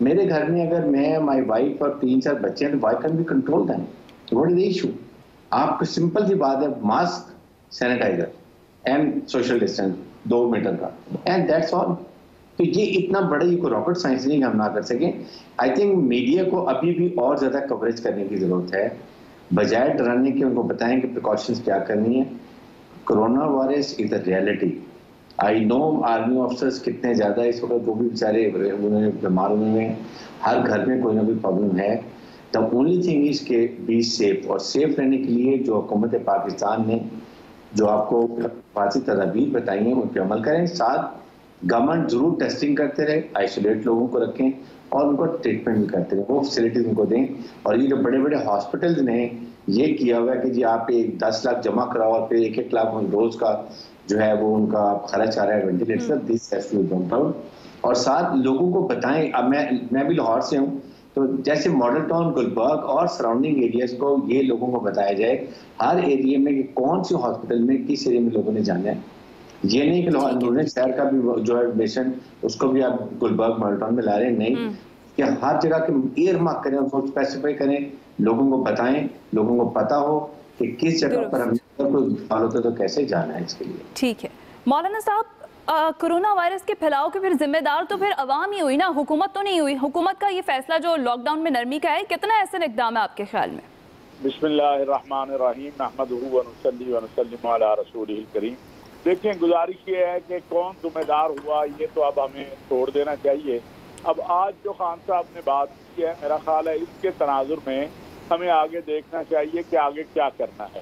میرے گھر میں اگر میں مائی وائف اور 3-4 بچے ہیں تو why can be control them. What is the issue? آپ کو سمپل سی بات ہے، mask, sanitizer and social distance 2 metre کا، اینڈ دیٹس آل. تو یہ اتنا بڑا یہ کوئی راکٹ سائنس نہیں کہ ہم نہ کر سکیں. آئی تھنک میڈیا کو ابھی بھی اور زیادہ کوریج کرنے کی ضرورت ہے، بجائے ڈرانے کے ان کو بتائیں کہ پریکاشنز کیا کرنی ہے. Corona virus is a reality. I know army officers کتنے زیادہ اس وقت وہ بھی بیچارے بیمار ہوئے ہیں، ہر گھر میں کوئی نہ کوئی پرابلم ہے. دا اونلی تھنگ از کہ بی سیف، اور سیف رہنے کے لیے جو حکومت پاکستان نے جو آپ کو حفاظتی تدابیر بتائی ہیں ان پہ عمل کریں. ساتھ گورنمنٹ ضرور ٹیسٹنگ کرتے رہے، آئسولیٹ لوگوں کو رکھیں اور ان کو ٹریٹمنٹ بھی کرتے رہے، وہ فیسلٹیز ان کو دیں. اور یہ جو بڑے بڑے ہاسپٹلز نے یہ کیا ہوا ہے کہ جی آپ 10 لاکھ جمع کراؤ اور پھر 1-1 لاکھ روز کا جو ہے وہ ان کا خرچ آ رہا ہے ventilator, this has to be done down. اور ساتھ لوگوں کو بتائیں. اب میں بھی لاہور سے ہوں، تو جیسے ماڈل ٹاؤن گلبرگ اور سراؤنڈنگ ایریاز کو یہ لوگوں کو بتایا جائے ہر ایریا میں کہ کون سی ہاسپٹل میں کس ایریا میں لوگوں نے جانا ہے. یہ نہیں کہ نور شہر کا بھی جو ہے پیشنٹ اس کو بھی آپ گلبرگ ماڈل ٹاؤن میں لا رہے ہیں، نہیں کہ ہر جگہ کے ایئر مارک کریں، اس کو اسپیسیفائی کریں، لوگوں کو بتائیں، لوگوں کو پتا ہو کہ کس جگہ پر ہم کو ہوتا تو کیسے جانا ہے اس کے لیے. ٹھیک ہے مولانا صاحب، کرونا وائرس کے پھیلاؤ کے پھر ذمہ دار تو پھر عوام ہی ہوئی نا، حکومت تو نہیں ہوئی. حکومت کا یہ فیصلہ جو لاک ڈاؤن میں نرمی کا ہے کتنا احسن اقدام ہے آپ کے خیال میں؟ بسم اللہ الرحمن الرحیم، نحمدہ ونصلی ونسلم علی رسولہ الکریم. دیکھیں، گزارش یہ ہے کہ کون ذمہ دار ہوا یہ تو اب ہمیں چھوڑ دینا چاہیے. اب آج جو خان صاحب نے بات کی ہے، میرا خیال ہے اس کے تناظر میں ہمیں آگے دیکھنا چاہیے کہ آگے کیا کرنا ہے.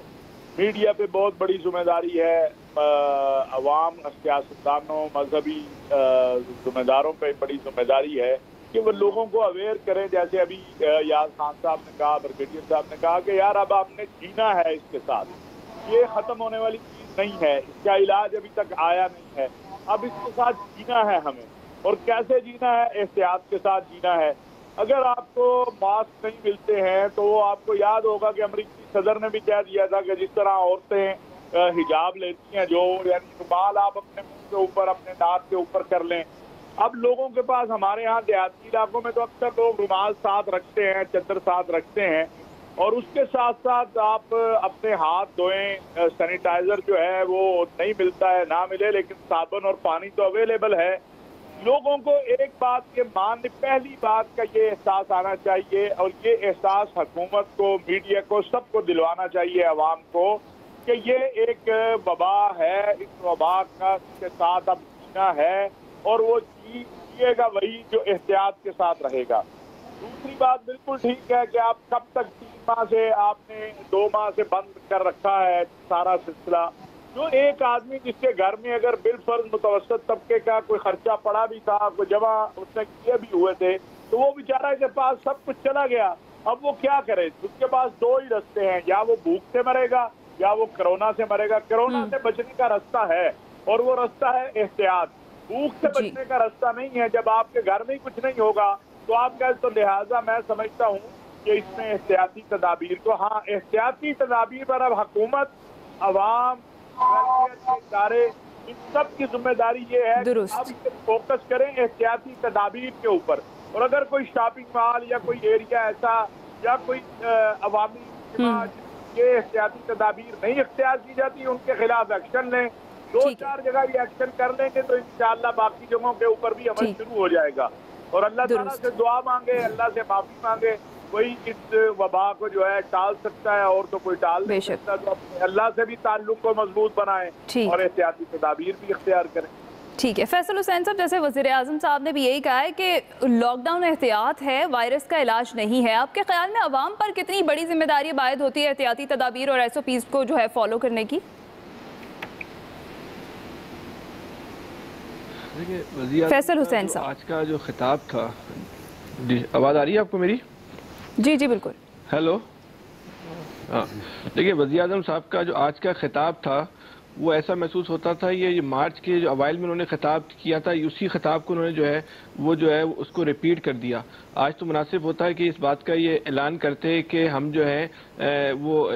میڈیا پہ بہت بڑی ذمہ داری ہے، عوام، سیاستدانوں، مذہبی ذمہ داروں پہ بڑی ذمہ داری ہے کہ وہ لوگوں کو اویئر کریں. جیسے ابھی یار خان صاحب نے کہا، بریگیڈیئر صاحب نے کہا کہ یار اب آپ نے جینا ہے اس کے ساتھ، یہ ختم ہونے والی چیز نہیں ہے، اس کا علاج ابھی تک آیا نہیں ہے. اب اس کے ساتھ جینا ہے ہمیں. اور کیسے جینا ہے؟ احتیاط کے ساتھ جینا ہے. اگر آپ کو ماسک نہیں ملتے ہیں تو آپ کو یاد ہوگا کہ امریکی صدر نے بھی کہہ دیا تھا کہ جس طرح عورتیں حجاب لیتی ہیں، جو یعنی رومال آپ اپنے منہ کے اوپر، اپنے ناک کے اوپر کر لیں. اب لوگوں کے پاس، ہمارے ہاں دیہاتی علاقوں میں تو اکثر لوگ رومال ساتھ رکھتے ہیں، چادر ساتھ رکھتے ہیں، اور اس کے ساتھ ساتھ آپ اپنے ہاتھ دھوئیں. سینیٹائزر جو ہے وہ نہیں ملتا ہے، نہ ملے، لیکن صابن اور پانی تو اویلیبل ہے. لوگوں کو ایک بات کے پہلی بات کا یہ احساس آنا چاہیے، اور یہ احساس حکومت کو، میڈیا کو، سب کو دلوانا چاہیے، عوام کو، کہ یہ ایک وبا ہے. اس وبا کے ساتھ اب جینا ہے، اور وہ جیے گا وہی جو احتیاط کے ساتھ رہے گا. دوسری بات بالکل ٹھیک ہے کہ آپ کب تک 3 ماہ سے، آپ نے 2 ماہ سے بند کر رکھا ہے سارا سلسلہ. جو ایک آدمی جس کے گھر میں اگر بالفرض متوسط طبقے کا کوئی خرچہ پڑا بھی تھا، کوئی جمع اس نے کیے بھی ہوئے تھے، تو وہ بیچارہ کے پاس سب کچھ چلا گیا. اب وہ کیا کرے؟ اس کے پاس 2 ہی رستے ہیں، یا وہ بھوک سے مرے گا یا وہ کرونا سے مرے گا. کرونا سے بچنے کا رستہ ہے، اور وہ رستہ ہے احتیاط. بھوک سے بچنے کا رستہ نہیں ہے. جب آپ کے گھر میں ہی کچھ نہیں ہوگا تو آپ کا، تو لہٰذا میں سمجھتا ہوں کہ اس میں احتیاطی تدابیر کو، ہاں احتیاطی تدابیر پر اب حکومت، عوام، ادارے، ان سب کی ذمہ داری یہ ہے کہ اب فوکس کریں احتیاطی تدابیر کے اوپر. اور اگر کوئی شاپنگ مال یا کوئی ایریا ایسا یا کوئی عوامی اجتماع یہ احتیاطی تدابیر نہیں اختیار کی جاتی، ان کے خلاف ایکشن لیں. 2-4 جگہ یہ ایکشن کر لیں گے تو انشاءاللہ باقی جگہوں کے اوپر بھی عمل شروع ہو جائے گا. اور اللہ تعالیٰ سے دعا مانگے، اللہ سے معافی مانگے. کوئی اس وبا کو جو ہے ٹال سکتا ہے، اور تو کوئی ٹال نہیں سکتا. تو اپنے اللہ سے بھی تعلق کو مضبوط بنائیں اور احتیاطی تدابیر بھی اختیار کریں. ٹھیک ہے فیصل حسین صاحب، جیسے وزیر اعظم صاحب نے بھی یہی کہا ہے کہ لاک ڈاؤن احتیاط ہے، وائرس کا علاج نہیں ہے. آپ کے خیال میں عوام پر کتنی بڑی ذمہ داری عائد ہوتی ہے احتیاطی تدابیر اور SOPs کو جو ہے فالو کرنے کی؟ فیصل حسین صاحب، آج کا جو خطاب تھا، آواز آ رہی ہے آپ کو میری؟ جی جی بالکل. ہیلو. ہاں دیکھیے، وزیر اعظم صاحب کا جو آج کا خطاب تھا وہ ایسا محسوس ہوتا تھا یہ مارچ کے جو اوائل میں انہوں نے خطاب کیا تھا، اسی خطاب کو انہوں نے جو ہے اس کو ریپیٹ کر دیا۔ آج تو مناسب ہوتا ہے کہ اس بات کا یہ اعلان کرتے کہ ہم جو ہے وہ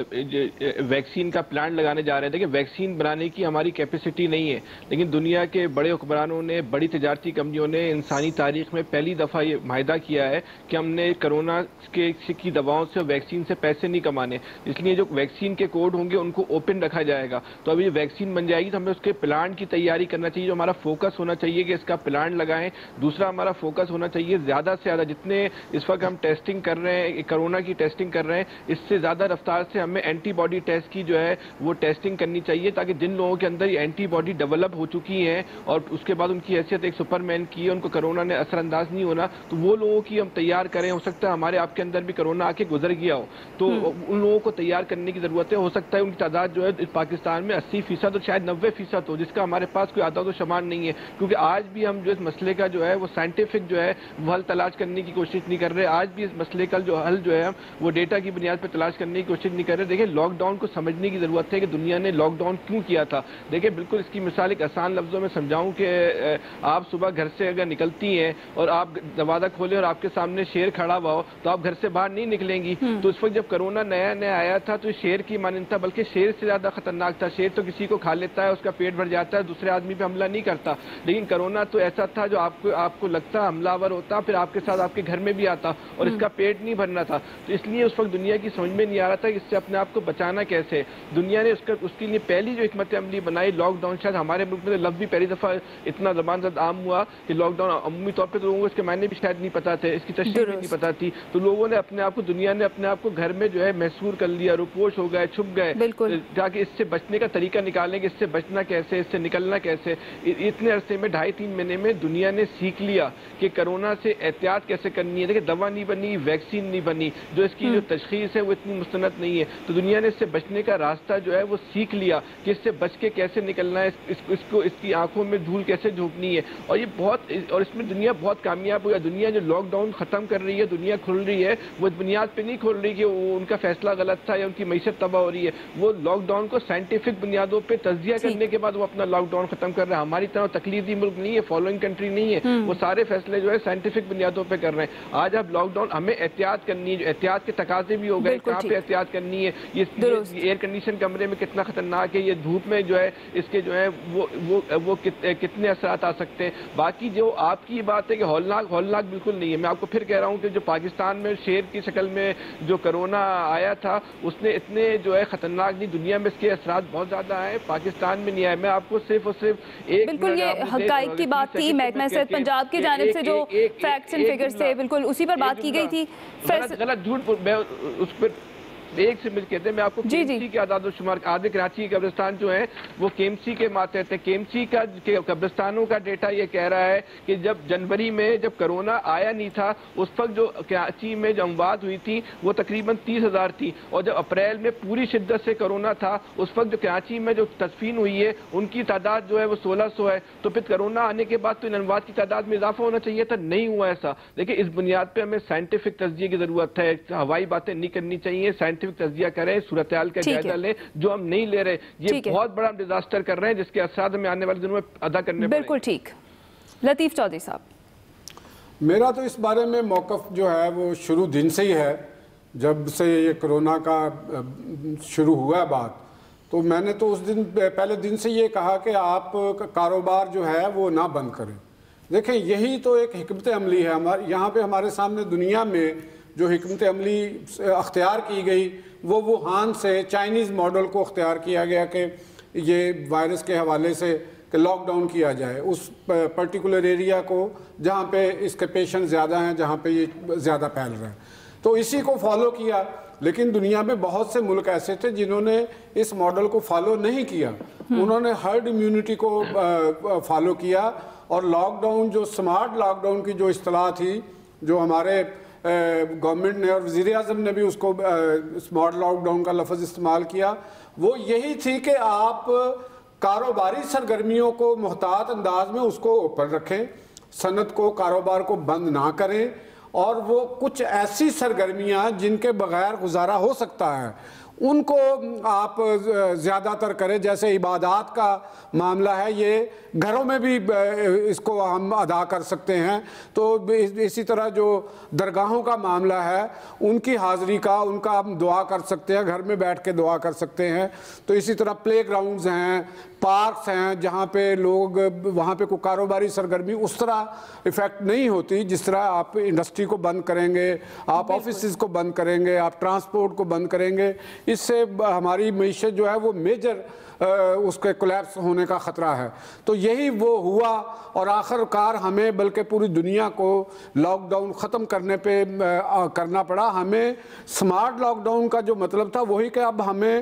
ویکسین کا پلانٹ لگانے جا رہے تھے کہ ویکسین بنانے کی ہماری کیپیسٹی نہیں ہے، لیکن دنیا کے بڑے حکمرانوں نے، بڑی تجارتی کمپنیوں نے انسانی تاریخ میں پہلی دفعہ یہ معاہدہ کیا ہے کہ ہم نے کرونا کی دواؤں سے، ویکسین سے پیسے نہیں کمانے، اس لیے جو ویکسین کے کوڈ ہوں گے ان کو اوپن رکھا جائے گا۔ تو ابھی ویکسین بن جائے گی تو ہمیں اس کے پلانٹ کی تیاری کرنا چاہیے، جو ہمارا فوکس ہونا چاہیے کہ اس کا پلانٹ لگائیں۔ دوسرا ہمارا فوکس ہونا چاہیے زیادہ سے زیادہ، جتنے اس وقت ہم ٹیسٹنگ کر رہے ہیں، کرونا کی ٹیسٹنگ کر رہے ہیں، اس سے زیادہ رفتار سے ہمیں اینٹی باڈی ٹیسٹ کی جو ہے وہ ٹیسٹنگ کرنی چاہیے، تاکہ جن لوگوں کے اندر یہ اینٹی باڈی ڈیولپ ہو چکی ہیں اور اس کے بعد ان کی حیثیت ایک سپر مین کی ہے، ان کو کرونا نے اثر انداز نہیں ہونا، تو وہ لوگوں کی ہم تیار کریں۔ ہو سکتا ہے ہمارے آپ کے اندر بھی کرونا آ کے گزر گیا ہو، تو ان لوگوں کو تیار کرنے کی ضرورت ہے۔ ہو سکتا ہے ان کی تعداد جو ہے پاکستان میں 80% اور شاید 90% ہو، جس کا ہمارے پاس کوئی عدد و شمار نہیں ہے، کیونکہ آج بھی ہم جو اس مسئلے کا جو ہے وہ سائنٹیفک جو ہے وہ حل تلاش کرنے کی کوشش نہیں کر رہے۔ آج بھی اس مسئلے کا جو حل جو ہے وہ ڈیٹا کی بنیاد پر تلاش کرنے کی کوشش نہیں کر رہے۔ دیکھیں لاک ڈاؤن کو سمجھنے کی ضرورت ہے کہ دنیا نے لاک ڈاؤن کیوں کیا تھا۔ دیکھیں بالکل اس کی مثال ایک آسان لفظوں میں سمجھاؤں کہ آپ صبح گھر سے اگر نکلتی ہیں اور آپ دروازہ کھولیں اور آپ کے سامنے شیر کھڑا ہوا ہو تو آپ گھر سے باہر نہیں نکلیں گی۔ تو اس وقت جب کرونا نیا نیا آیا تھا تو شیر کی مانند تھا، بلکہ شیر سے زیادہ خطرناک تھا۔ شیر تو کسی کو کھا لیتا ہے، اس کا پیٹ بھر جاتا ہے، دوسرے آدمی پہ حملہ نہیں کرتا، لیکن کرونا تو ایسا تھا جو آپ کو لگتا حملہ آور ہوتا، پھر آپ کے ساتھ آپ کے گھر میں بھی آتا اور اس کا پیٹ نہیں بھرنا تھا۔ تو اس لیے اس وقت دنیا کی سمجھ میں نہیں آ رہا تھا کہ اس سے اپنے آپ کو بچانا کیسے۔ دنیا نے اس کے لیے پہلی جو حکمت عملی بنائی لاک ڈاؤن، شاید ہمارے ملک میں لفظ بھی پہلی دفعہ اتنا زبان زد عام ہوا کہ لاک ڈاؤن عمومی طور پہ تو لوگوں کو اس کے معنی بھی شاید نہیں پتا تھے، اس کی تشریح بھی نہیں پتا تھی، تو لوگوں نے اپنے آپ کو، دنیا نے اپنے آپ کو گھر میں جو ہے محصور کر لیا، روپوش ہو گئے، چھپ گئے، تاکہ اس سے بچنے کا طریقہ نکالیں کہ اس سے بچنا کیسے، اس سے نکلنا کیسے۔ اتنے عرصے میں 2.5-3 مہینے میں دنیا نے سیکھ لیا کہ کرونا سے احتیاط کیسے کرنی ہے۔ دیکھیں دوا نہیں بنی، ویکسین نہیں بنی، جو اس کی جو تشخیص ہے وہ اتنی مستند نہیں ہے، تو دنیا نے اس سے بچنے کا راستہ جو ہے وہ سیکھ لیا کہ اس سے بچ کے کیسے نکلنا ہے، اس کی آنکھوں میں دھول کیسے جھونکنی ہے، اور یہ اور اس میں دنیا بہت کامیاب ہوئی۔ دنیا جو لاک ڈاؤن ختم کر رہی ہے، دنیا کھل رہی ہے، وہ اس بنیاد پہ نہیں کھل رہی کہ ان کا فیصلہ غلط تھا یا ان کی معیشت تباہ ہو رہی ہے، وہ لاک ڈاؤن کو سائنٹیفک بنیادوں پہ تجزیہ کرنے کے بعد وہ اپنا لاک ڈاؤن ختم کر رہے ہیں۔ ہماری طرح تقلیدی ملک نہیں ہے، فالوئنگ کنٹری نہیں ہے، وہ سارے فیصلے جو ہے سائنٹیفک بنیادوں پہ کر رہے ہیں۔ آج اب لاک ڈاؤن ہمیں احتیاط کرنی ہے، جو احتیاط کے تقاضے بھی ہو گئے، کہاں پہ احتیاط کرنی ہے، یہ ایئر کنڈیشن کمرے میں کتنا خطرناک ہے، یہ دھوپ میں جو ہے اس کے جو ہے وہ کتنے اثرات آ سکتے ہیں۔ باقی جو آپ کی بات ہے کہ ہولناک بالکل نہیں ہے۔ میں آپ کو پھر کہہ رہا ہوں کہ جو پاکستان میں شیر کی شکل میں جو کرونا آیا تھا اس نے اتنے جو ہے خطرناک نہیں، دنیا میں اس کے اثرات بہت زیادہ آئے، پاکستان میں نہیں آئے۔ میں آپ کو صرف اور صرف ایک بالکل یہ حقائق کی بات تھی، محکمہ صحت پنجاب کی جانب سے جو فیکٹس اینڈ فگرز تھے بالکل اسی پر بات کی گئی تھی۔ غلط جھوٹ میں اس پر ایک سے مل کہتے ہیں، میں آپ کو کیمسی کے اعداد و شمار، آدھے کراچی کے قبرستان جو ہیں وہ کیمسی کے ماتحت ہیں۔ کیمسی کا قبرستانوں کا ڈیٹا یہ کہہ رہا ہے کہ جب جنوری میں جب کرونا آیا نہیں تھا اس وقت جو کراچی میں جو اموات ہوئی تھی وہ تقریباً 30,000 تھی، اور جب اپریل میں پوری شدت سے کرونا تھا اس وقت جو کراچی میں جو تدفین ہوئی ہے ان کی تعداد جو ہے وہ 1600 ہے۔ تو پھر کرونا آنے کے بعد تو ان اموات کی تعداد میں اضافہ ہونا چاہیے تھا، نہیں ہوا ایسا۔ دیکھیں اس بنیاد پہ ہمیں سائنٹیفک تجزیے کی ضرورت ہے، ہوائی باتیں نہیں کرنی چاہیے، سائنٹیفک تجزیہ کریں، صورتحال کا جائزہ لیں، جو ہم نہیں لے رہے۔ یہ بہت بڑا ڈیزاسٹر کر رہے ہیں جس کے اثرات ہمیں آنے والے دنوں میں ادا کرنے پڑیں گے۔ بالکل ٹھیک۔ لطیف چودھری صاحب، میرا تو اس بارے میں موقف جو ہے وہ شروع دن سے ہی ہے، جب سے یہ کرونا کا شروع ہوا بات، تو میں نے تو اس دن پہلے دن سے یہ کہا کہ آپ کاروبار جو ہے وہ نہ بند کریں۔ دیکھیں یہی تو ایک حکمت عملی ہے، یہاں پہ ہمارے سامنے دنیا میں جو حکمت عملی اختیار کی گئی وہ ووہان سے چائنیز ماڈل کو اختیار کیا گیا کہ یہ وائرس کے حوالے سے کہ لاک ڈاؤن کیا جائے اس پرٹیکولر ایریا کو جہاں پہ اس کے پیشنٹ زیادہ ہیں، جہاں پہ یہ زیادہ پھیل رہا ہے، تو اسی کو فالو کیا۔ لیکن دنیا میں بہت سے ملک ایسے تھے جنہوں نے اس ماڈل کو فالو نہیں کیا، انہوں نے ہرڈ امیونٹی کو فالو کیا، اور لاک ڈاؤن جو سمارٹ لاک ڈاؤن کی جو اصطلاح تھی جو ہمارے گورنمنٹ نے اور وزیر اعظم نے بھی اس کو اسمارٹ لاک ڈاؤن کا لفظ استعمال کیا، وہ یہی تھی کہ آپ کاروباری سرگرمیوں کو محتاط انداز میں اس کو اوپن رکھیں، صنعت کو، کاروبار کو بند نہ کریں، اور وہ کچھ ایسی سرگرمیاں جن کے بغیر گزارا ہو سکتا ہے ان کو آپ زیادہ تر کریں. جیسے عبادات کا معاملہ ہے یہ گھروں میں بھی اس کو ہم ادا کر سکتے ہیں. تو اسی طرح جو درگاہوں کا معاملہ ہے ان کی حاضری کا ان کا ہم دعا کر سکتے ہیں, گھر میں بیٹھ کے دعا کر سکتے ہیں. تو اسی طرح پلے گراؤنڈز ہیں, پارکس ہیں جہاں پہ لوگ وہاں پہ کوئی کاروباری سرگرمی اس طرح ایفیکٹ نہیں ہوتی جس طرح آپ انڈسٹری کو بند کریں گے, آپ آفیسز کو بند کریں گے, آپ ٹرانسپورٹ کو بند کریں گے. اس سے ہماری معیشت جو ہے وہ میجر اس کے کولیپس ہونے کا خطرہ ہے. تو یہی وہ ہوا اور آخر کار ہمیں بلکہ پوری دنیا کو لاک ڈاؤن ختم کرنے پہ کرنا پڑا. ہمیں سمارٹ لاک ڈاؤن کا جو مطلب تھا وہی کہ اب ہمیں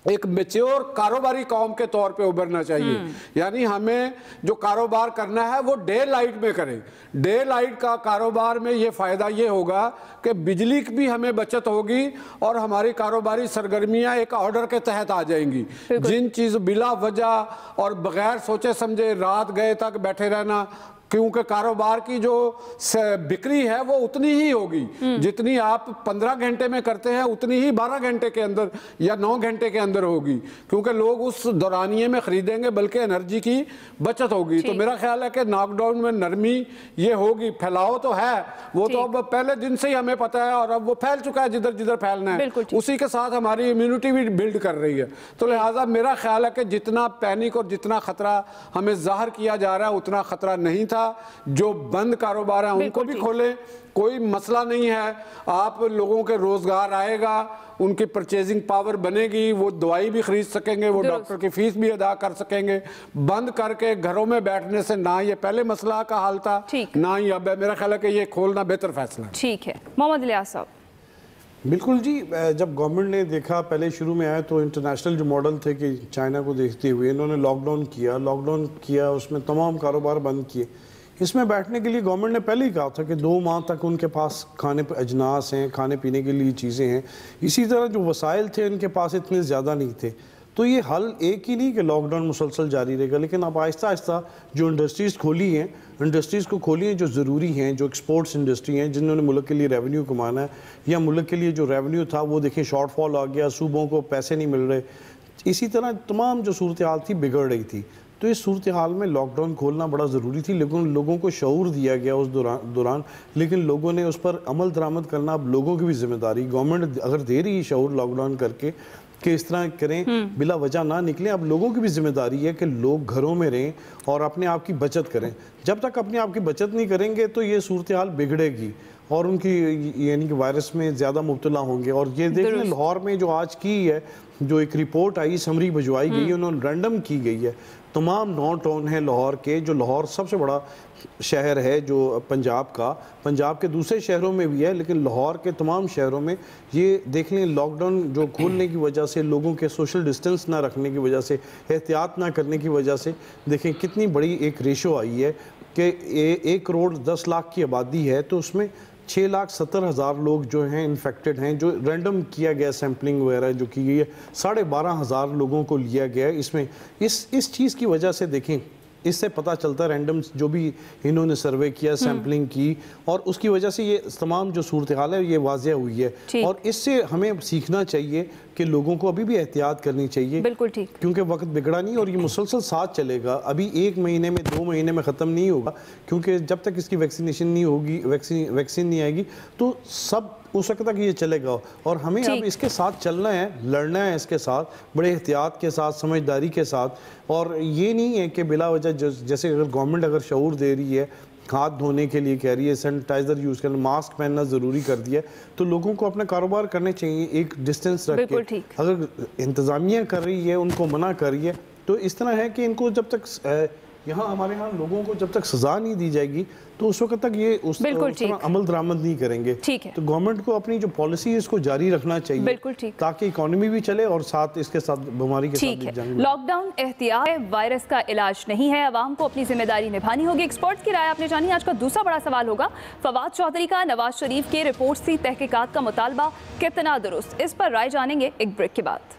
ایک میچور کاروباری قوم کے طور پہ ابھرنا چاہیے. یعنی ہمیں جو کاروبار کرنا ہے وہ ڈے لائٹ میں کریں. ڈے لائٹ کا کاروبار میں یہ فائدہ یہ ہوگا کہ بجلی کی بھی ہمیں بچت ہوگی اور ہماری کاروباری سرگرمیاں ایک آرڈر کے تحت آ جائیں گی. جن چیز بلا وجہ اور بغیر سوچے سمجھے رات گئے تک بیٹھے رہنا, کیونکہ کاروبار کی جو بکری ہے وہ اتنی ہی ہوگی جتنی آپ 15 گھنٹے میں کرتے ہیں اتنی ہی 12 گھنٹے کے اندر یا 9 گھنٹے کے اندر ہوگی, کیونکہ لوگ اس دورانیے میں خریدیں گے بلکہ انرجی کی بچت ہوگی. تو میرا خیال ہے کہ لاک ڈاؤن میں نرمی یہ ہوگی. پھیلاؤ تو ہے وہ تو اب پہلے دن سے ہی ہمیں پتہ ہے اور اب وہ پھیل چکا ہے جدھر جدھر پھیلنا ہے, اسی کے ساتھ ہماری امیونٹی بھی بلڈ کر رہی ہے. تو لہٰذا میرا خیال ہے کہ جتنا پینک اور جتنا خطرہ ہمیں ظاہر کیا جا رہا ہے اتنا خطرہ نہیں تھا. جو بند کاروبار ہیں ان کو بھی کھولیں, کوئی مسئلہ نہیں ہے. آپ لوگوں کے روزگار آئے گا, ان کی پرچیزنگ پاور بنے گی, وہ دوائی بھی خرید سکیں گے, وہ ڈاکٹر کی فیس بھی ادا کر سکیں گے. بند کر کے گھروں میں بیٹھنے سے نہ یہ پہلے مسئلہ کا حل تھا نہ ہی اب ہے. میرا خیال ہے کہ یہ کھولنا بہتر فیصلہ ہے. ٹھیک ہے محمد الیاس صاحب. بالکل جی, جب گورنمنٹ نے دیکھا پہلے شروع میں آیا تو انٹرنیشنل جو ماڈل تھے کہ چائنا کو دیکھتے ہوئے انہوں نے لاک ڈاؤن کیا, اس میں تمام کاروبار بند کیے. اس میں بیٹھنے کے لیے گورنمنٹ نے پہلے ہی کہا تھا کہ 2 ماہ تک ان کے پاس کھانے پہ اجناس ہیں, کھانے پینے کے لیے چیزیں ہیں. اسی طرح جو وسائل تھے ان کے پاس اتنے زیادہ نہیں تھے. تو یہ حل ایک ہی نہیں کہ لاک ڈاؤن مسلسل جاری رہے گا, لیکن اب آہستہ آہستہ جو انڈسٹریز کو کھولی ہیں جو ضروری ہیں, جو ایکسپورٹس انڈسٹری ہیں جنہوں نے ملک کے لیے ریونیو کمانا ہے, یا ملک کے لیے جو ریونیو تھا وہ دیکھیں شارٹ فال آ گیا, صوبوں کو پیسے نہیں مل رہے. اسی طرح تمام جو صورتحال تھی بگڑ رہی تھی. تو اس صورتحال میں لاک ڈاؤن کھولنا بڑا ضروری تھی, لیکن لوگوں کو شعور دیا گیا اس دوران, لیکن لوگوں نے اس پر عمل درآمد کرنا اب لوگوں کی بھی ذمہ داری. گورنمنٹ اگر دے رہی ہے شعور لاک ڈاؤن کر کے کہ اس طرح کریں, بلا وجہ نہ نکلیں, اب لوگوں کی بھی ذمہ داری ہے کہ لوگ گھروں میں رہیں اور اپنے آپ کی بچت کریں. جب تک اپنے آپ کی بچت نہیں کریں گے تو یہ صورتحال بگڑے گی اور ان کی یعنی کہ وائرس میں زیادہ مبتلا ہوں گے. اور یہ دیکھ لیں لاہور میں جو آج کی ہے, جو ایک رپورٹ آئی سمری بھجوائی گئی, انہوں نے رینڈم کی گئی ہے. تمام 9 ٹاؤن ہیں لاہور کے, جو لاہور سب سے بڑا شہر ہے جو پنجاب کا, پنجاب کے دوسرے شہروں میں بھی ہے, لیکن لاہور کے تمام شہروں میں یہ دیکھ لیں لاک ڈاؤن جو کھولنے کی وجہ سے, لوگوں کے سوشل ڈسٹنس نہ رکھنے کی وجہ سے, احتیاط نہ کرنے کی وجہ سے, دیکھیں کتنی بڑی ایک ریشو آئی ہے کہ 1 کروڑ 10 لاکھ کی آبادی ہے تو اس میں 6,70,000 لوگ جو ہیں انفیکٹڈ ہیں, جو رینڈم کیا گیا سیمپلنگ وغیرہ جو کی گئی ہے, 12,500 لوگوں کو لیا گیا ہے. اس میں اس چیز کی وجہ سے دیکھیں اس سے پتہ چلتا ہے رینڈم جو بھی انہوں نے سروے کیا, سیمپلنگ کی, اور اس کی وجہ سے یہ تمام جو صورتحال ہے یہ واضح ہوئی ہے. اور اس سے ہمیں سیکھنا چاہیے کہ لوگوں کو ابھی بھی احتیاط کرنی چاہیے, بالکل ٹھیک, کیونکہ وقت بگڑا نہیں اور یہ مسلسل ساتھ چلے گا. ابھی 1 مہینے میں 2 مہینے میں ختم نہیں ہوگا, کیونکہ جب تک اس کی ویکسینیشن نہیں ہوگی, ویکسین نہیں آئے گی تو سب اس وقت تک یہ چلے گا. اور ہمیں اب اس کے ساتھ چلنا ہے, لڑنا ہے اس کے ساتھ بڑے احتیاط کے ساتھ, سمجھداری کے ساتھ. اور یہ نہیں ہے کہ بلا وجہ جیسے اگر گورنمنٹ اگر شعور دے رہی ہے, ہاتھ دھونے کے لیے کہہ رہی ہے, سینیٹائزر یوز کرنا, ماسک پہننا ضروری کر دیا, تو لوگوں کو اپنا کاروبار کرنے چاہیے ایک ڈسٹنس رکھ کے. اگر انتظامیہ کر رہی ہے, ان کو منع کر رہی ہے, تو اس طرح ہے کہ ان کو جب تک ہمارے ہاں لوگوں کو جب تک سزا نہیں دی جائے گی تو اس وقت تک یہ اس طرح عمل درآمد نہیں کریں گے. تو گورنمنٹ کو اپنی جو پالیسی ہے اس کو جاری رکھنا چاہیے تاکہ اکانومی بھی چلے اور ساتھ اس کے ساتھ بیماری کے ساتھ بھی جنگ. لاک ڈاؤن احتیاط ہے, وائرس کا علاج نہیں ہے, عوام کو اپنی ذمہ داری نبھانی ہوگی. ایکسپرٹس کی رائے آپ نے جانی. آج کا دوسرا بڑا سوال ہوگا فواد چودھری کا نواز شریف کے رپورٹ سی تحقیقات کا مطالبہ کتنا درست, اس پر رائے جانیں گے ایک بریک کے بعد.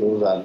2000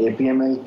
APML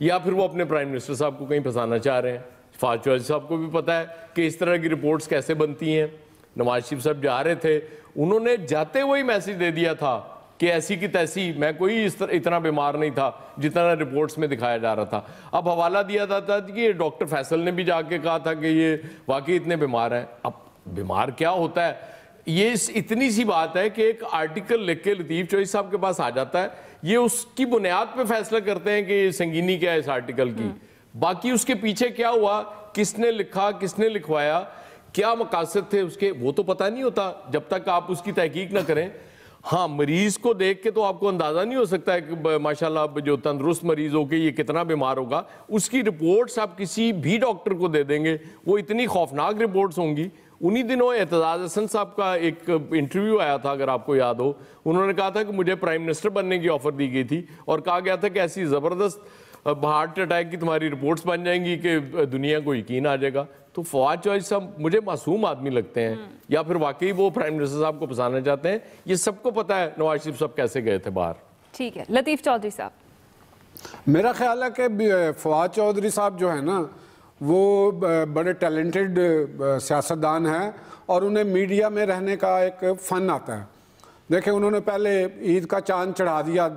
یا پھر وہ اپنے پرائم منسٹر صاحب کو کہیں پھنسانا چاہ رہے ہیں. فواد چودھری صاحب کو بھی پتہ ہے کہ اس طرح کی رپورٹس کیسے بنتی ہیں. نواز شریف صاحب جا رہے تھے, انہوں نے جاتے ہوئے میسج دے دیا تھا کہ ایسی کی تیسی, میں کوئی اتنا بیمار نہیں تھا جتنا رپورٹس میں دکھایا جا رہا تھا. اب حوالہ دیا جاتا تھا کہ ڈاکٹر فیصل نے بھی جا کے کہا تھا کہ یہ واقعی اتنے بیمار ہیں. اب بیمار کیا ہوتا ہے, یہ اتنی سی بات ہے کہ ایک آرٹیکل لکھ کے لطیف چودھری صاحب کے پاس آ جاتا ہے, یہ اس کی بنیاد پہ فیصلہ کرتے ہیں کہ یہ سنگینی کیا ہے اس آرٹیکل کی. باقی اس کے پیچھے کیا ہوا, کس نے لکھا, کس نے لکھوایا, کیا مقاصد تھے اس کے, وہ تو پتہ نہیں ہوتا جب تک آپ اس کی تحقیق نہ کریں. ہاں, مریض کو دیکھ کے تو آپ کو اندازہ نہیں ہو سکتا ہے کہ ماشاءاللہ جو تندرست مریض ہو کے یہ کتنا بیمار ہوگا. اس کی رپورٹس آپ کسی بھی ڈاکٹر کو دے دیں گے, وہ اتنی خوفناک رپورٹس ہوں گی. انہی دنوں اعتزاز حسن صاحب کا ایک انٹرویو آیا تھا, اگر آپ کو یاد ہو, انہوں نے کہا تھا کہ مجھے پرائم منسٹر بننے کی آفر دی گئی تھی اور کہا گیا تھا کہ ایسی زبردست ہارٹ اٹیک کی تمہاری رپورٹس بن جائیں گی کہ دنیا کو یقین آ جائے گا. تو فواد چودھری صاحب مجھے معصوم آدمی لگتے ہیں, یا پھر واقعی وہ پرائم منسٹر صاحب کو پھنسانا چاہتے ہیں. یہ سب کو پتہ ہے نواز شریف صاحب کیسے گئے تھے باہر. ٹھیک ہے, لطیف چودھری صاحب. میرا خیال ہے کہ فواد چودھری صاحب جو ہے نا وہ بڑے ٹیلنٹڈ سیاستدان ہیں اور انہیں میڈیا میں رہنے کا ایک فن آتا ہے. دیکھیں, انہوں نے پہلے عید کا چاند چڑھا دیا,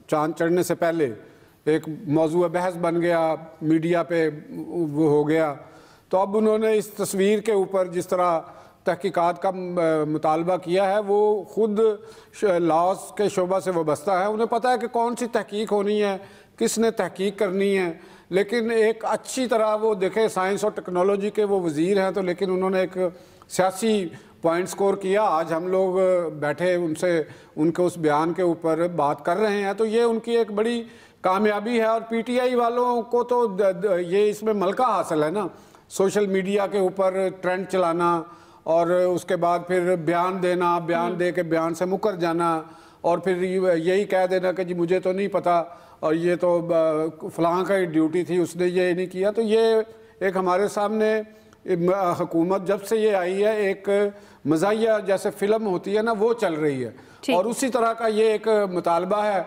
چاند چڑھنے سے پہلے ایک موضوع بحث بن گیا, میڈیا پہ وہ ہو گیا. تو اب انہوں نے اس تصویر کے اوپر جس طرح تحقیقات کا مطالبہ کیا ہے, وہ خود لاس کے شعبہ سے وابستہ ہے, انہیں پتہ ہے کہ کون سی تحقیق ہونی ہے, کس نے تحقیق کرنی ہے. لیکن ایک اچھی طرح وہ دیکھیں سائنس اور ٹیکنالوجی کے وہ وزیر ہیں, تو لیکن انہوں نے ایک سیاسی پوائنٹ سکور کیا. آج ہم لوگ بیٹھے ان کے اس بیان کے اوپر بات کر رہے ہیں, تو یہ ان کی ایک بڑی کامیابی ہے. اور پی ٹی آئی والوں کو تو یہ اس میں ملکہ حاصل ہے نا, سوشل میڈیا کے اوپر ٹرینڈ چلانا اور اس کے بعد پھر بیان دینا, بیان دے کے بیان سے مکر جانا اور پھر یہی کہہ دینا کہ جی مجھے تو نہیں پتا اور یہ تو فلاں کا ہی ڈیوٹی تھی, اس نے یہ نہیں کیا. تو یہ ایک ہمارے سامنے حکومت جب سے یہ آئی ہے ایک مزاحیہ جیسے فلم ہوتی ہے نا وہ چل رہی ہے. اور اسی طرح کا یہ ایک مطالبہ ہے,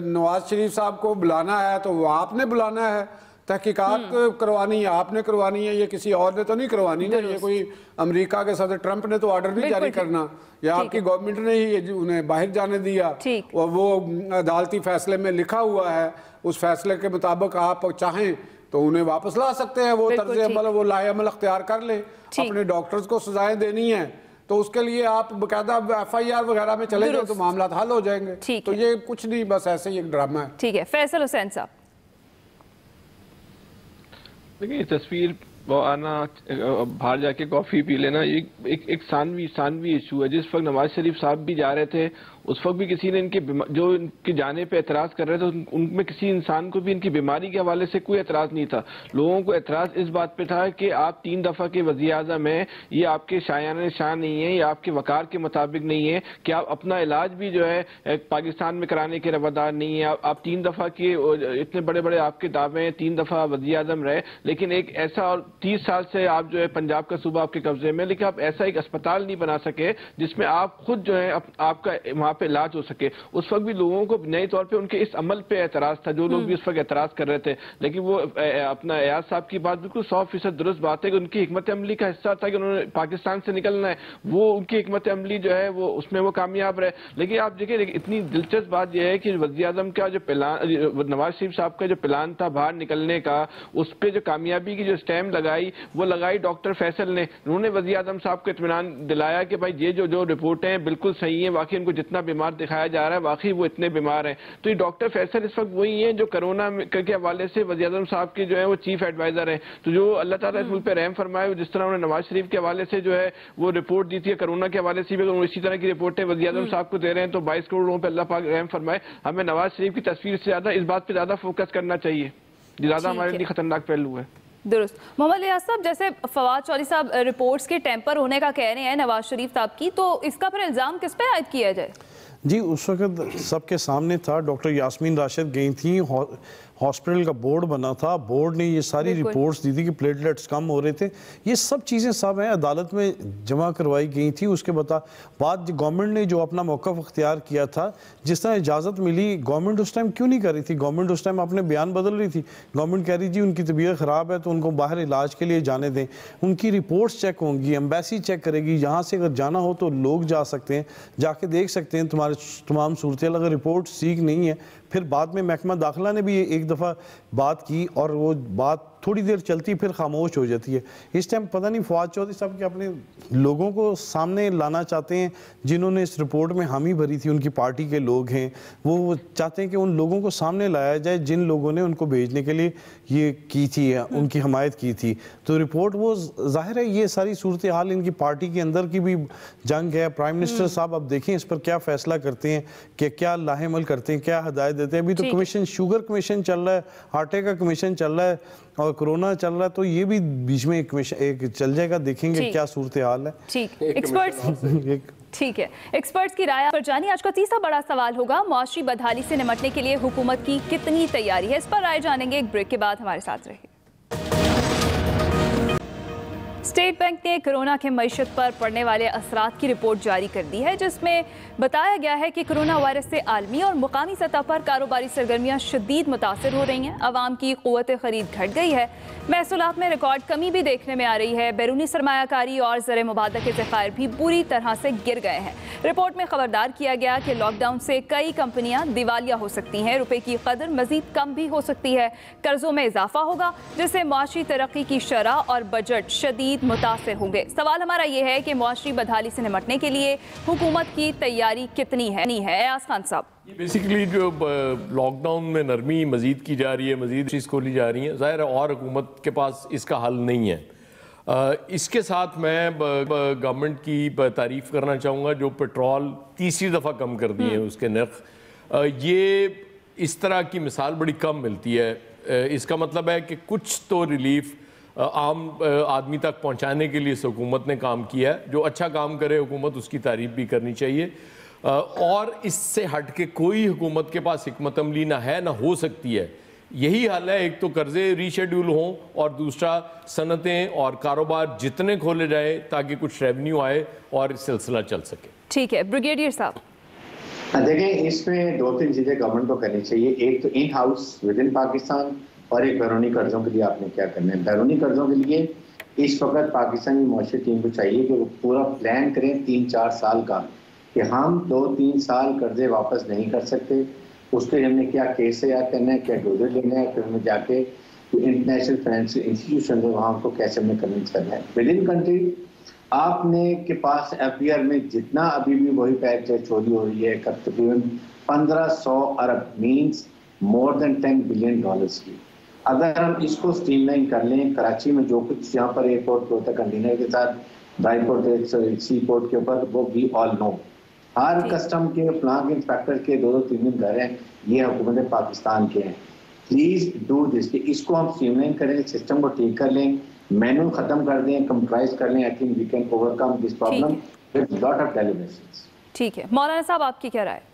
نواز شریف صاحب کو بلانا ہے تو وہ آپ نے بلانا ہے, تحقیقات کروانی ہے آپ نے کروانی ہے, یہ کسی اور نے تو نہیں کروانی نا. یہ کوئی امریکہ کے صدر ٹرمپ نے تو آرڈر نہیں جاری کرنا, یا آپ کی گورنمنٹ نے ہی انہیں باہر جانے دیا, اور وہ عدالتی فیصلے میں لکھا ہوا ہے, اس فیصلے کے مطابق آپ چاہیں تو انہیں واپس لا سکتے ہیں. وہ طرز عمل وہ لاہ عمل اختیار کر لیں. اپنے ڈاکٹرز کو سزائیں دینی ہیں تو اس کے لیے آپ باقاعدہ ایف آئی آر وغیرہ میں چلے جائیں تو معاملات حل ہو جائیں گے. تو یہ کچھ نہیں, بس ایسے ہی ایک ڈرامہ ہے. ٹھیک ہے, فیصل حسین صاحب. دیکھیں, یہ تصویر آنا باہر جا کے کافی پی لینا ایک ثانوی ایشو ہے. جس وقت نواز شریف صاحب بھی جا رہے تھے اس وقت بھی کسی نے ان کے جانے پہ اعتراض کر رہے تھے, ان میں کسی انسان کو بھی ان کی بیماری کے حوالے سے کوئی اعتراض نہیں تھا. لوگوں کو اعتراض اس بات پہ تھا کہ آپ 3 دفعہ کے وزیر اعظم ہیں, یہ آپ کے شایان شان نہیں ہیں, یہ آپ کے وقار کے مطابق نہیں ہے کہ آپ اپنا علاج بھی جو ہے پاکستان میں کرانے کے روادار نہیں ہیں. آپ 3 دفعہ کے اتنے بڑے بڑے آپ کے دعوے ہیں, 3 دفعہ وزیر اعظم رہے, لیکن ایک ایسا, اور 30 سال سے آپ جو ہے پنجاب کا صوبہ آپ کے قبضے میں, لیکن آپ ایسا ایک اسپتال نہیں بنا سکے جس میں آپ خود جو ہے آپ کا وہاں پہ علاج ہو سکے. اس وقت بھی لوگوں کو نئے طور پہ ان کے اس عمل پہ اعتراض تھا, جو لوگ بھی اس وقت اعتراض کر رہے تھے. لیکن وہ اپنا ایاز صاحب کی بات بالکل 100% درست بات ہے کہ ان کی حکمت عملی کا حصہ تھا کہ انہوں نے پاکستان سے نکلنا ہے, وہ ان کی حکمت عملی جو ہے وہ اس میں وہ کامیاب رہے. لیکن آپ دیکھیں اتنی دلچسپ بات یہ ہے کہ وزیر اعظم کا جو پلان, نواز شریف صاحب کا جو پلان تھا باہر نکلنے کا, اس پہ جو کامیابی کی جو اسٹیمپ لگائی وہ لگائی ڈاکٹر فیصل نے. انہوں نے وزیر اعظم صاحب کو اطمینان دلایا کہ بھائی یہ جو رپورٹیں ہیں بالکل صحیح ہیں, واقعی ان کو جتنا بیمار دکھایا جا رہا ہے واقعی وہ اتنے بیمار ہیں. تو یہ ڈاکٹر فیصل اس وقت وہی ہیں جو کرونا کے حوالے سے وزیر اعظم صاحب کے جو ہے وہ چیف ایڈوائزر ہیں. تو جو اللہ تعالیٰ اس ملک پہ رحم فرمائے, جس طرح انہوں نے نواز شریف کے حوالے سے جو ہے وہ رپورٹ دی تھی کرونا کے حوالے سے بھی, اگر اسی طرح کی رپورٹیں وزیر اعظم صاحب کو دے رہے ہیں تو 22 کروڑ لوگوں پہ اللہ پاک رحم فرمائے. ہمیں نواز شریف کی تصویر سے زیادہ اس بات پہ زیادہ فوکس کرنا چاہیے, زیادہ ہمارے لیے خطرناک پہلو ہے. درست. محمد الیاس صاحب, جیسے فواد چودھری صاحب رپورٹس کے ٹیمپر ہونے کا کہہ رہے ہیں نواز شریف صاحب کی, تو اس کا پھر الزام کس پہ عائد کیا جائے؟ جی اس وقت سب کے سامنے تھا، ڈاکٹر یاسمین راشد گئی تھیں، ہاسپٹل کا بورڈ بنا تھا، بورڈ نے یہ ساری رپورٹس دی تھی کہ پلیٹلیٹس کم ہو رہے تھے، یہ سب چیزیں سب ہیں عدالت میں جمع کروائی گئی تھی۔ اس کے بعد گورنمنٹ نے جو اپنا موقف اختیار کیا تھا، جس طرح اجازت ملی، گورنمنٹ اس ٹائم کیوں نہیں کر رہی تھی؟ گورنمنٹ اس ٹائم اپنے بیان بدل رہی تھی، گورنمنٹ کہہ رہی جی ان کی طبیعت خراب ہے تو ان کو باہر علاج کے لیے جانے دیں، ان کی رپورٹس چیک ہوں گی، ایمبیسی چیک کرے گی، یہاں سے اگر جانا ہو تو لوگ جا سکتے ہیں، جا کے دیکھ سکتے ہیں تمہارے تمام صورتحال، اگر رپورٹ ٹھیک نہیں ہے۔ پھر بعد میں محکمہ داخلہ نے بھی ایک دفعہ بات کی اور وہ بات تھوڑی دیر چلتی پھر خاموش ہو جاتی ہے۔ اس ٹائم پتہ نہیں فواد چودھری صاحب کہ اپنے لوگوں کو سامنے لانا چاہتے ہیں جنہوں نے اس رپورٹ میں حامی بھری تھی، ان کی پارٹی کے لوگ ہیں، وہ چاہتے ہیں کہ ان لوگوں کو سامنے لایا جائے جن لوگوں نے ان کو بھیجنے کے لیے یہ کی تھی، ان کی حمایت کی تھی۔ تو رپورٹ وہ ظاہر ہے یہ ساری صورتحال ان کی پارٹی کے اندر کی بھی جنگ ہے۔ پرائم منسٹر صاحب اب دیکھیں اس پر کیا فیصلہ کرتے ہیں کہ کیا لاہ عمل کرتے ہیں، کیا ہدایت دیتے ہیں۔ ابھی تو کمیشن شوگر کمیشن چل رہا ہے، آٹے کا کمیشن چل رہا ہے اور کرونا چل رہا ہے، تو یہ بھی بیچ میں ایک چل جائے گا، دیکھیں گے کیا صورتحال ہے۔ ٹھیک ہے، ایکسپرٹس کی رائے پر جانی۔ آج کا تیسرا بڑا سوال ہوگا معاشی بدحالی سے نمٹنے کے لیے حکومت کی کتنی تیاری ہے، اس پر رائے جانیں گے ایک بریک کے بعد، ہمارے ساتھ رہیے۔ اسٹیٹ بینک نے کرونا کے معیشت پر پڑنے والے اثرات کی رپورٹ جاری کر دی ہے، جس میں بتایا گیا ہے کہ کرونا وائرس سے عالمی اور مقامی سطح پر کاروباری سرگرمیاں شدید متاثر ہو رہی ہیں، عوام کی قوت خرید گھٹ گئی ہے، محصولات میں ریکارڈ کمی بھی دیکھنے میں آ رہی ہے، بیرونی سرمایہ کاری اور زر مبادلہ کے ذخائر بھی بری طرح سے گر گئے ہیں۔ رپورٹ میں خبردار کیا گیا کہ لاک ڈاؤن سے کئی کمپنیاں دیوالیہ ہو سکتی ہیں، روپے کی قدر مزید کم بھی ہو سکتی ہے، قرضوں میں اضافہ ہوگا جس سے معاشی ترقی کی شرح اور بجٹ شدید متاثر ہوں گے۔ سوال ہمارا یہ ہے کہ معاشی بدحالی سے نمٹنے کے لیے حکومت کی تیاری کتنی ہے؟ ایاز خان صاحب، یہ بیسیکلی جو لاک ڈاؤن میں نرمی مزید کی جا رہی ہے، مزید چیز کھولی جا رہی ہے، ظاہر ہے اور حکومت کے پاس اس کا حل نہیں ہے۔ اس کے ساتھ میں گورنمنٹ کی تعریف کرنا چاہوں گا جو پیٹرول تیسری دفعہ کم کر دیے ہیں اس کے نرخ، یہ اس طرح کی مثال بڑی کم ملتی ہے۔ اس کا مطلب ہے کہ کچھ تو ریلیف عام آدمی تک پہنچانے کے لیے اس حکومت نے کام کیا ہے۔ جو اچھا کام کرے حکومت اس کی تعریف بھی کرنی چاہیے، اور اس سے ہٹ کے کوئی حکومت کے پاس حکمت عملی نہ ہے نہ ہو سکتی ہے۔ یہی حال ہے، ایک تو قرضے ری شیڈیول ہوں اور دوسرا صنعتیں اور کاروبار جتنے کھولے جائیں تاکہ کچھ ریونیو آئے اور سلسلہ چل سکے۔ ٹھیک ہے، بریگیڈیئر صاحب، دیکھیں اس میں دو تین چیزیں گورنمنٹ کو کرنی چاہیے، ایک تو in house with in Pakistan, اور ایک بیرونی قرضوں کے لیے آپ نے کیا کرنا ہے۔ بیرونی قرضوں کے لیے اس وقت پاکستانی معاشی ٹیم کو چاہیے کہ وہ پورا پلان کریں 3-4 سال کا، کہ ہم 2-3 سال قرضے واپس نہیں کر سکتے، اس کے ہم نے کیا کیس تیار کرنا ہے، کیا ڈوزر لینا ہے، پھر ہمیں جا کے انٹرنیشنل فائنینشیل انسٹیٹیوشن ہے وہاں کو کیسے ہمیں کنونس کرنا ہے۔ ود ان کنٹری آپ نے کے پاس ایف بی آر میں جتنا ابھی بھی وہی پیک چوری ہو رہی ہے، تقریباً 1500 ارب مینس مور دین $10 بلین کی۔ اگر ہم اس کو اسٹریم لائن کر لیں، کراچی میں جو کچھ یہاں پر ایئرپورٹ پہ ہوتا ہے کنٹینر کے ساتھ، ڈرائی پورٹ سی پورٹ کے اوپر، وہ بھی آل نو، ہر کسٹم کے پلان کے انسپیکٹر کے 2-3 دن گھر ہیں، یہ حکومت پاکستان کے ہیں۔ پلیز ڈو دس، کہ اس کو ہم اسٹریم لائن کریں، سسٹم کو ٹھیک کر لیں، مینول ختم کر دیں، کمپیوٹرائز کر لیں۔ I think we can overcome this problem with lot of deliberations. ٹھیک ہے، مولانا صاحب آپ کی کیا رائے؟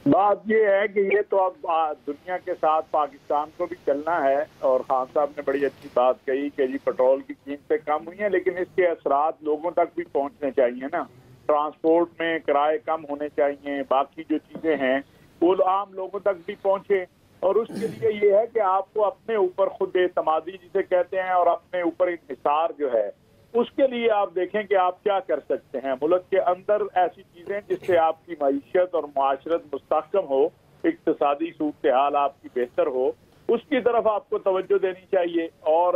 بات یہ ہے کہ یہ تو اب دنیا کے ساتھ پاکستان کو بھی چلنا ہے، اور خان صاحب نے بڑی اچھی بات کہی کہ جی پیٹرول کی قیمتیں کم ہوئی ہیں، لیکن اس کے اثرات لوگوں تک بھی پہنچنے چاہیے نا۔ ٹرانسپورٹ میں کرائے کم ہونے چاہیے، باقی جو چیزیں ہیں وہ عام لوگوں تک بھی پہنچے، اور اس کے لیے یہ ہے کہ آپ کو اپنے اوپر خود اعتمادی جسے کہتے ہیں، اور اپنے اوپر انحصار جو ہے، اس کے لیے آپ دیکھیں کہ آپ کیا کر سکتے ہیں۔ ملک کے اندر ایسی چیزیں جس سے آپ کی معیشت اور معاشرت مستحکم ہو، اقتصادی صورتحال آپ کی بہتر ہو، اس کی طرف آپ کو توجہ دینی چاہیے۔ اور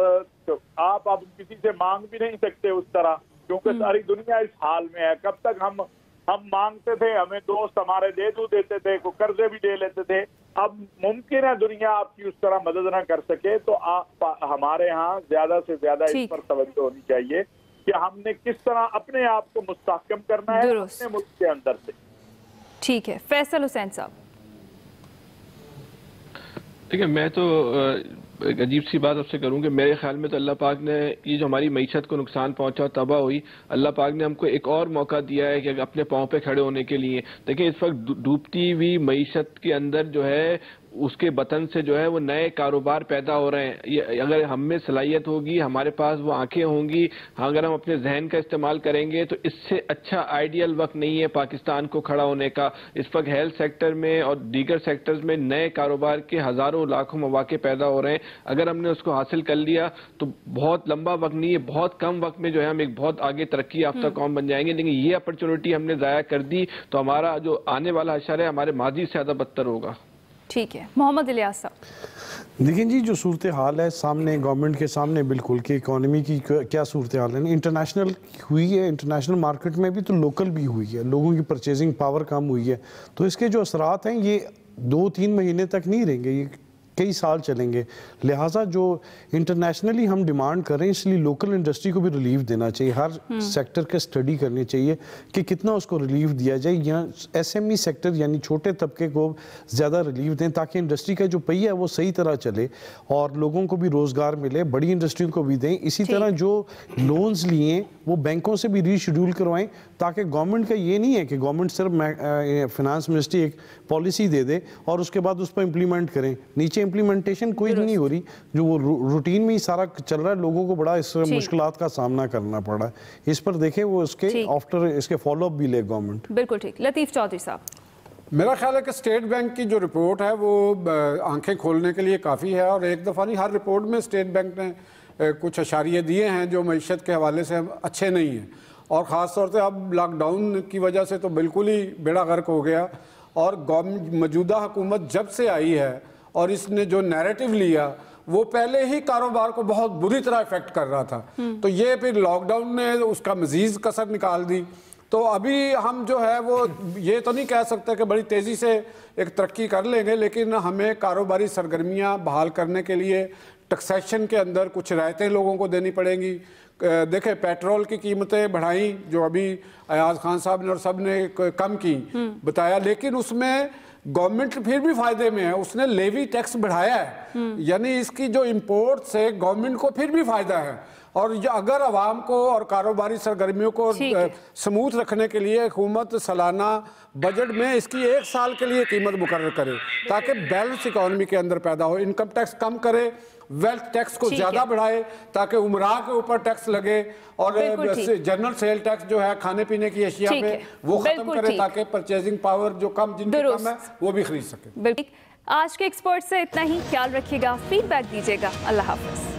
آپ اب کسی سے مانگ بھی نہیں سکتے اس طرح، کیونکہ ساری دنیا اس حال میں ہے۔ کب تک ہم مانگتے تھے، ہمیں دوست ہمارے دے دیتے تھے، کوئی قرضے بھی لے لیتے تھے۔ اب ممکن ہے دنیا آپ کی اس طرح مدد نہ کر سکے، تو ہمارے ہاں زیادہ سے زیادہ اس پر توجہ ہونی چاہیے کہ ہم نے کس طرح اپنے آپ کو مستحکم کرنا ہے اپنے ملک کے اندر سے۔ ٹھیک ہے، فیصل حسین صاحب۔ ٹھیک ہے، میں تو ایک عجیب سی بات آپ سے کروں کہ میرے خیال میں تو اللہ پاک نے یہ جو ہماری معیشت کو نقصان پہنچا تباہ ہوئی، اللہ پاک نے ہم کو ایک اور موقع دیا ہے کہ اپنے پاؤں پہ کھڑے ہونے کے لیے. دیکھیں اس وقت ڈوبتی ہوئی معیشت کے اندر جو ہے اس کے بطن سے جو ہے وہ نئے کاروبار پیدا ہو رہے ہیں. اگر ہم میں صلاحیت ہوگی، ہمارے پاس وہ آنکھیں ہوں گی، اگر ہم اپنے ذہن کا استعمال کریں گے تو اس سے اچھا آئیڈیل وقت نہیں ہے پاکستان کو کھڑا ہونے کا. اس وقت ہیلتھ سیکٹر میں اور دیگر سیکٹرز میں نئے کاروبار کے ہزاروں لاکھوں مواقع پیدا ہو رہے ہیں. اگر ہم نے اس کو حاصل کر لیا تو بہت لمبا وقت نہیں ہے، بہت کم وقت میں جو ہے ہم ایک بہت آگے ترقی یافتہ قوم بن جائیں گے. لیکن یہ اپرچونٹی ہم نے ضائع کر دی تو ہمارا جو آنے والا حشر ہے ہمارے ماضی سے زیادہ بدتر ہوگا. ٹھیک ہے، محمد الیاس صاحب. دیکھیں جی جو صورتحال ہے سامنے گورنمنٹ کے سامنے بالکل کہ اکانومی کی کیا صورتحال ہے. انٹرنیشنل ہوئی ہے، انٹرنیشنل مارکیٹ میں بھی تو لوکل بھی ہوئی ہے، لوگوں کی پرچیزنگ پاور کم ہوئی ہے. تو اس کے جو اثرات ہیں یہ 2-3 مہینے تک نہیں رہیں گے، یہ کئی سال چلیں گے. لہٰذا جو انٹرنیشنلی ہم ڈیمانڈ کر رہے ہیں اس لیے لوکل انڈسٹری کو بھی ریلیف دینا چاہیے. ہر سیکٹر کے اسٹڈی کرنی چاہیے کہ کتنا اس کو ریلیف دیا جائے. یا ایس ایم ای سیکٹر یعنی چھوٹے طبقے کو زیادہ ریلیف دیں تاکہ انڈسٹری کا جو پہیہ ہے وہ صحیح طرح چلے اور لوگوں کو بھی روزگار ملے، بڑی انڈسٹریوں کو بھی دیں. اسی طرح جو لونز لیے وہ بینکوں سے بھی ری شیڈول کروائیں تاکہ گورنمنٹ کا یہ نہیں ہے کہ گورنمنٹ صرف فنانس منسٹری ایک پالیسی دے دے اور اس کے بعد اس پر امپلیمنٹ کریں. نیچے امپلیمنٹیشن کوئی نہیں ہو رہی، جو وہ روٹین میں ہی سارا چل رہا ہے. لوگوں کو بڑا اس مشکلات کا سامنا کرنا پڑا ہے. اس پر دیکھیں وہ اس کے آفٹر اس کے فالو اپ بھی لے گورنمنٹ. بالکل ٹھیک. لطیف چودھری صاحب. میرا خیال ہے کہ اسٹیٹ بینک کی جو رپورٹ ہے وہ آنکھیں کھولنے کے لیے کافی ہے، اور ایک دفعہ نہیں ہر رپورٹ میں اسٹیٹ بینک نے کچھ اشاریے دیے ہیں جو معیشت کے حوالے سے اچھے نہیں ہیں. اور خاص طور سے اب لاک ڈاؤن کی وجہ سے تو بالکل ہی بیڑا غرق ہو گیا. اور گورنمنٹ موجودہ حکومت جب سے آئی ہے اور اس نے جو نیریٹو لیا وہ پہلے ہی کاروبار کو بہت بری طرح افیکٹ کر رہا تھا، تو یہ پھر لاک ڈاؤن نے اس کا مزید کسر نکال دی. تو ابھی ہم جو ہے وہ یہ تو نہیں کہہ سکتے کہ بڑی تیزی سے ایک ترقی کر لیں گے، لیکن ہمیں کاروباری سرگرمیاں بحال کرنے کے لیے ٹیکسیشن کے اندر کچھ رعایتیں لوگوں کو دینی پڑیں گی. دیکھیں پیٹرول کی قیمتیں بڑھائیں جو ابھی ایاز خان صاحب نے اور سب نے کم کی بتایا، لیکن اس میں گورنمنٹ پھر بھی فائدے میں ہے. اس نے لیوی ٹیکس بڑھایا ہے، یعنی اس کی جو امپورٹ سے گورنمنٹ کو پھر بھی فائدہ ہے. اور اگر عوام کو اور کاروباری سرگرمیوں کو سموتھ رکھنے کے لیے حکومت سالانہ بجٹ میں اس کی 1 سال کے لیے قیمت مقرر کرے تاکہ بیلنس اکانومی کے اندر پیدا ہو، انکم ٹیکس کم کرے، ویلتھ ٹیکس کو زیادہ بڑھائے تاکہ عمراء کے اوپر ٹیکس لگے، اور جنرل سیل ٹیکس جو ہے کھانے پینے کی اشیاء پہ وہ ختم کرے تاکہ پرچیزنگ پاور جو جن کی کم ہے وہ بھی خرید سکے. آج کے ایکسپرٹ سے اتنا ہی. خیال رکھیے گا، فیڈ بیک دیجیے گا. اللہ حافظ.